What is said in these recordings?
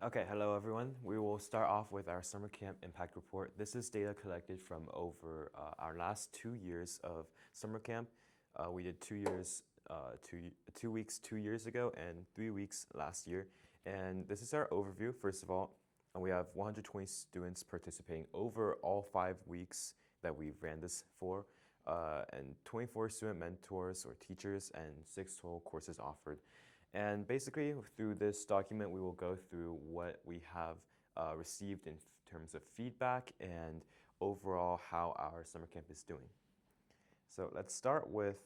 Okay, hello everyone. We will start off with our summer camp impact report. This is data collected from over our last 2 years of summer camp. We did 2 years, 2 weeks 2 years ago and 3 weeks last year. And this is our overview. First of all, we have 120 students participating over all 5 weeks that we ran this for, and 24 student mentors or teachers and 6 total courses offered. And basically, through this document, we will go through what we have received in terms of feedback and overall how our summer camp is doing. So let's start with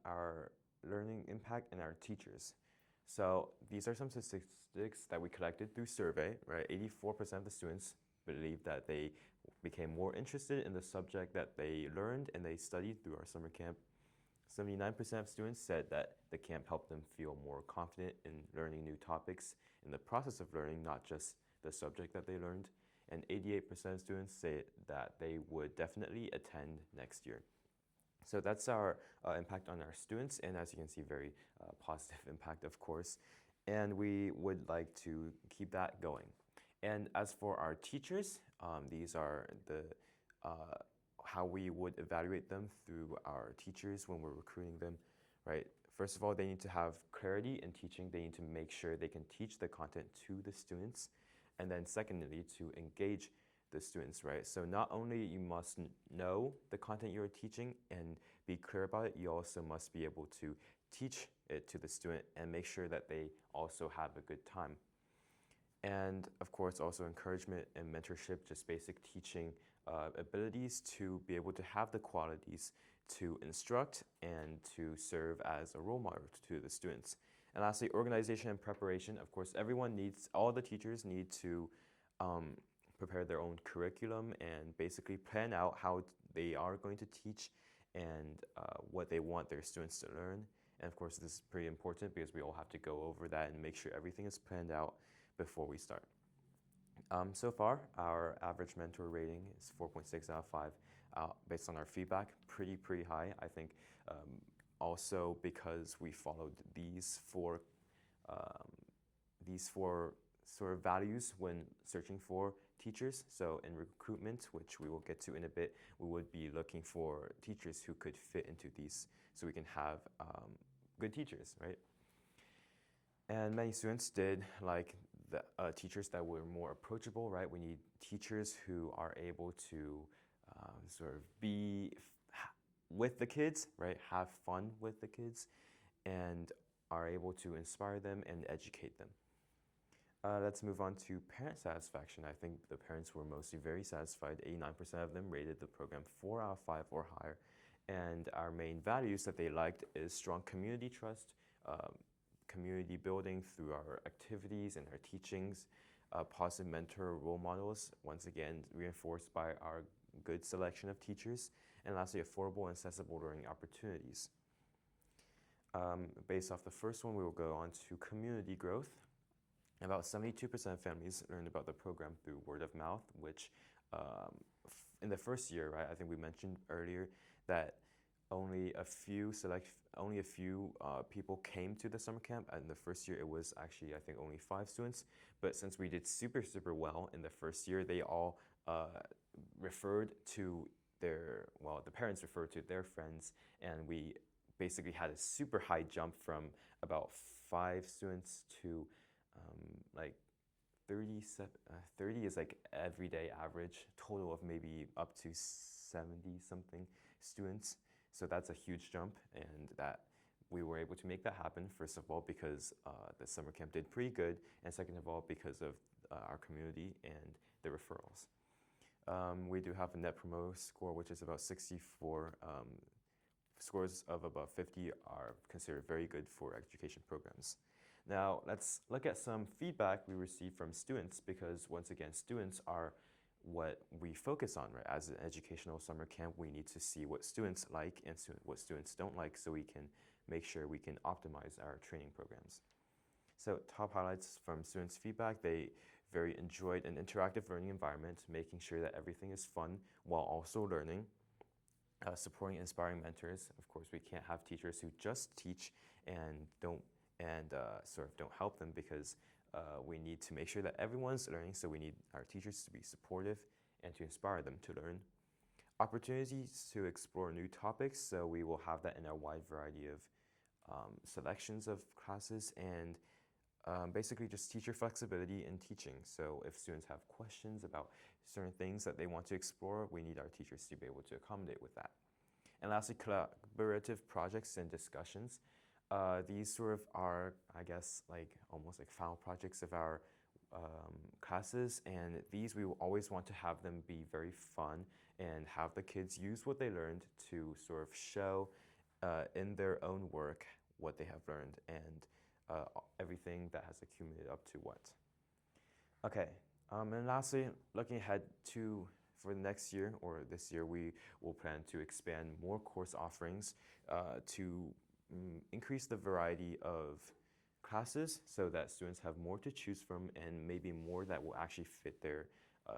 our learning impact and our teachers. So these are some statistics that we collected through survey, right? 84% of the students believe that they became more interested in the subject that they learned and they studied through our summer camp. 79% of students said that the camp helped them feel more confident in learning new topics in the process of learning, not just the subject that they learned. And 88% of students say that they would definitely attend next year. So that's our impact on our students, and as you can see, very positive impact, of course. And we would like to keep that going. And as for our teachers, these are the how we would evaluate them through our teachers when we're recruiting them, right? First of all, they need to have clarity in teaching. They need to make sure they can teach the content to the students. And then secondly, to engage the students, right? So not only you must know the content you're teaching and be clear about it, you also must be able to teach it to the student and make sure that they also have a good time. And of course, also encouragement and mentorship, just basic teaching abilities to be able to have the qualities to instruct and to serve as a role model to the students. And lastly, organization and preparation. Of course, all the teachers need to prepare their own curriculum and basically plan out how they are going to teach and what they want their students to learn. And of course, this is pretty important because we all have to go over that and make sure everything is planned out before we start. So far, our average mentor rating is 4.6 out of 5 based on our feedback, pretty high. I think also because we followed these four sort of values when searching for teachers. So in recruitment, which we will get to in a bit, we would be looking for teachers who could fit into these so we can have good teachers, right? And many students did like the teachers that were more approachable, right? We need teachers who are able to sort of be with the kids, right? Have fun with the kids and are able to inspire them and educate them. Let's move on to parent satisfaction. I think the parents were mostly very satisfied. 89% of them rated the program 4 out of 5 or higher. And our main values that they liked is strong community trust, community building through our activities and our teachings, positive mentor role models, once again reinforced by our good selection of teachers, and lastly, affordable and accessible learning opportunities. Based off the first one, we will go on to community growth. About 72% of families learned about the program through word of mouth, which in the first year, right, I think we mentioned earlier that only a few people came to the summer camp. And the first year, it was actually, I think, only 5 students. But since we did super well in the first year, they all referred to the parents referred to their friends, and we basically had a super high jump from about 5 students to like 30 is like everyday average, total of maybe up to 70 something students. So that's a huge jump, and that we were able to make that happen, first of all, because the summer camp did pretty good, and second of all, because of our community and the referrals. We do have a Net Promoter Score, which is about 64. Scores of above 50 are considered very good for education programs. Now, let's look at some feedback we received from students, because once again, students are what we focus on, right? As an educational summer camp, we need to see what students like and what students don't like so we can make sure we can optimize our training programs. So top highlights from students' feedback: they very enjoyed an interactive learning environment, making sure that everything is fun while also learning. Supporting inspiring mentors. Of course, we can't have teachers who just teach and and sort of don't help them because we need to make sure that everyone's learning, so we need our teachers to be supportive and to inspire them to learn. Opportunities to explore new topics, so we will have that in a wide variety of selections of classes, and basically just teacher flexibility in teaching. So if students have questions about certain things that they want to explore, we need our teachers to be able to accommodate with that. And lastly, collaborative projects and discussions. These sort of are, I guess, like almost like final projects of our classes, and these we will always want to have them be very fun and have the kids use what they learned to sort of show in their own work what they have learned and everything that has accumulated up to what. Okay, and lastly, looking ahead to for the next year or this year, we will plan to expand more course offerings to increase the variety of classes so that students have more to choose from and maybe more that will actually fit their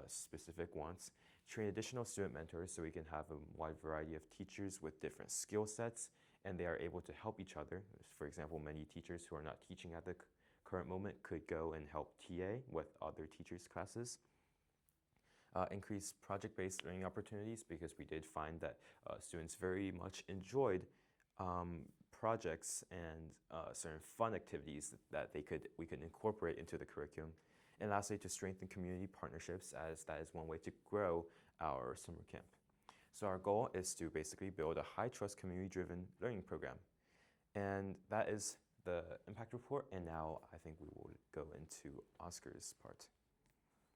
specific wants. Train additional student mentors so we can have a wide variety of teachers with different skill sets and they are able to help each other. For example, many teachers who are not teaching at the current moment could go and help TA with other teachers' classes. Increase project-based learning opportunities because we did find that students very much enjoyed projects and certain fun activities that we could incorporate into the curriculum. And lastly, to strengthen community partnerships, as that is one way to grow our summer camp. So our goal is to basically build a high-trust, community-driven learning program. And that is the impact report. And now I think we will go into Oscar's part.